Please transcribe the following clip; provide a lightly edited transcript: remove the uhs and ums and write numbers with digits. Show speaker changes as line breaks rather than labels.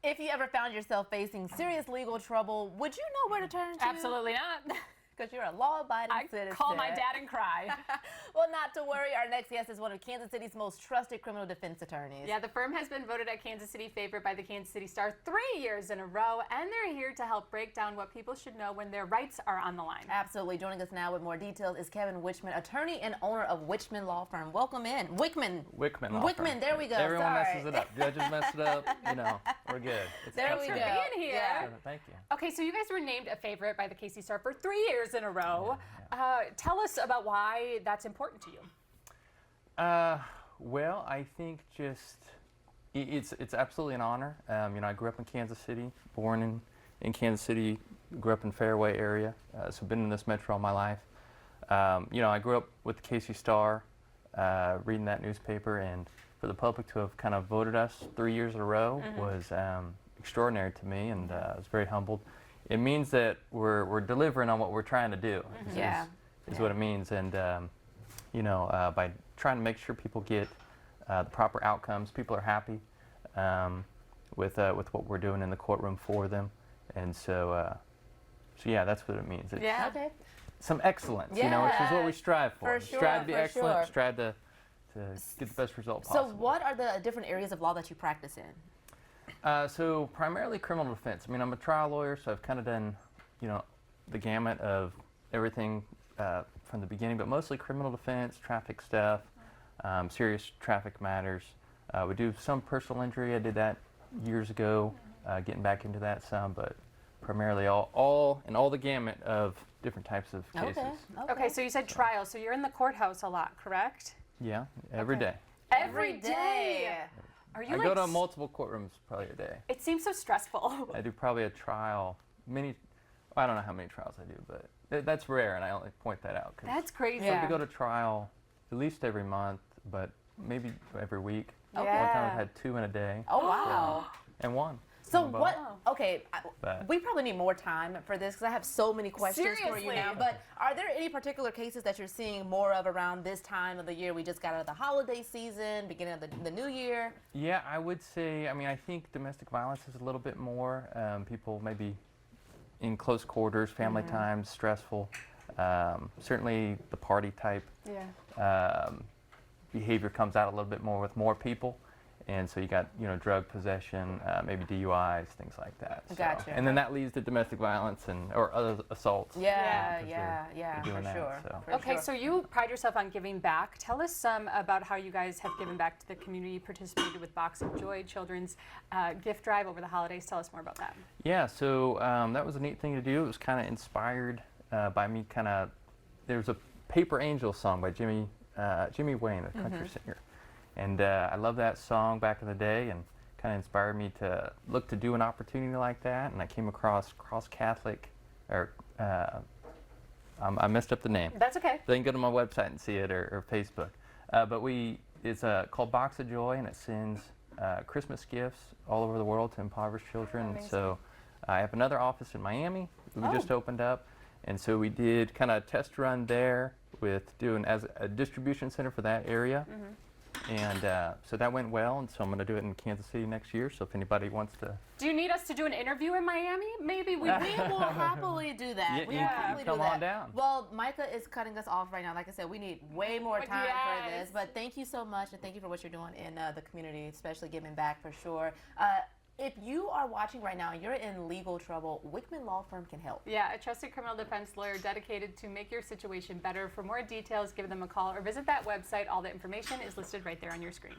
If you ever found yourself facing serious legal trouble, would you know where to turn to?
Absolutely not.
Because you're a law-abiding citizen.
I call my dad and cry.
Well, not to worry. Our next guest is one of Kansas City's most trusted criminal defense attorneys.
Yeah, the firm has been voted a Kansas City favorite by the Kansas City Star 3 years in a row, and they're here to help break down what people should know when their rights are on the line.
Absolutely. Joining us now with more details is Kevin Wichman, attorney and owner of Wichman Law Firm. Welcome in. Wichman
Law Firm.
There we go.
Everyone
Sorry.
messes it up. Judges mess it up. You know, we're good.
There we go.
Thanks for being here.
Yeah.
Thank you.
Okay, so you guys were named a favorite by the KC Star for 3 years in a row. Tell us about why that's important to you.
Well, I think just it's absolutely an honor. You know, I grew up in Kansas City, born in Kansas City, grew up in Fairway area, so been in this metro all my life. You know, I grew up with the KC Star, reading that newspaper, and for the public to have kind of voted us 3 years in a row was extraordinary to me, and I was very humbled. It means that we're delivering on what we're trying to do. Is what it means, and you know, by trying to make sure people get the proper outcomes, people are happy with what we're doing in the courtroom for them, and so yeah, that's what it means. It's
Okay.
some excellence, you know, which is what we strive for.
For sure,
Strive to be
for
excellent.
sure.
Strive to get the best result possible.
So what are the different areas of law that you practice in?
So primarily criminal defense. I mean, I'm a trial lawyer, so I've kind of done, you know, the gamut of everything from the beginning, but mostly criminal defense, traffic stuff, serious traffic matters. We do some personal injury. I did that years ago, getting back into that some, but primarily all the gamut of different types of cases.
Okay, so you said trial, so you're in the courthouse a lot, correct?
Yeah, every day.
Every day. Are you
I go to multiple courtrooms probably a day.
It seems so stressful.
I do probably a trial, I don't know how many trials I do, but that's rare, and I only point that out.
That's crazy.
We go to trial at least every month, but maybe every week.
Okay.
One time I've had 2 in a day.
Oh, wow.
And 1.
So
One
what,
both.
okay, we probably need more time for this because I have so many questions for you now, but are there any particular cases that you're seeing more of around this time of the year? We just got out of the holiday season, beginning of the new year.
Yeah, I would say, I mean, I think domestic violence is a little bit more. People maybe in close quarters, family time, stressful. Certainly the party type behavior comes out a little bit more with more people. And so you got, you know, drug possession, maybe DUIs, things like that. So,
Gotcha.
and then that leads to domestic violence or other assaults.
Yeah,
For
Okay, so you pride yourself on giving back. Tell us some about how you guys have given back to the community, participated with Box of Joy Children's gift drive over the holidays. Tell us more about that.
Yeah, so that was a neat thing to do. It was kind of inspired by me there was a Paper Angel song by Jimmy Wayne, a country singer. And I love that song back in the day, and kind of inspired me to look to do an opportunity like that. And I came across Cross Catholic, or I messed up the name.
That's okay.
So you can go to my website and see it, or Facebook. But it's called Box of Joy, and it sends Christmas gifts all over the world to impoverished children.
Amazing.
So I have another office in Miami that we just opened up. And so we did kind of a test run there with doing as a distribution center for that area. And so that went well, and so I'm going to do it in Kansas City next year. So if anybody wants to...
Do you need us to do an interview in Miami? Maybe we
will happily do that.
You come on down.
Well, Micah is cutting us off right now. Like I said, we need way more time for this. But thank you so much, and thank you for what you're doing in the community, especially giving back for sure. If you are watching right now and you're in legal trouble, Wichman Law Firm can help.
Yeah, a trusted criminal defense lawyer dedicated to make your situation better. For more details, give them a call or visit that website. All the information is listed right there on your screen.